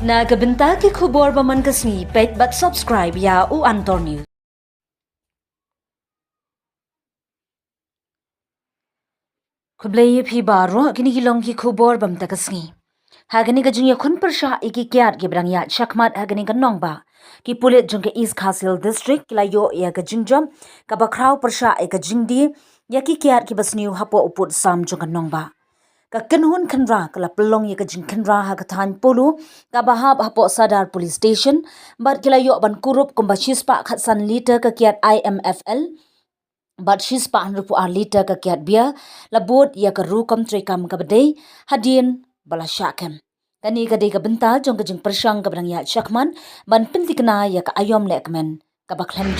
Nagabenta ki khubor baman kasni pet but subscribe ya u Antor News. Kublai phi baro kini gilong ki khubor bam takasni. Hagani gajung ya khun persha iki kyat ki brang ya chakmat hagani kan nong ba. Ki pulit jung ke East Khasil district kila yo ya gajung jom ka bakraw persha e gajung di ya ki kyat ki basniu hapo uput sam jung kan nong ba. Ka kenhun kenra kala pelong ya kajing kenra ha kathan polo ka bahab hapo sadar police station bat kila yo ban kurup kumba chispa khatsan liter ka kiat IMFL bat chispa hanrupu liter ka kiat bia labot ya ka ru kam trekam ka bedai hadien bala syakem tani ka dei ka benta jong kajing persang ka brang ya chakman ban pentikna ya ka ayom lekmen ka baklan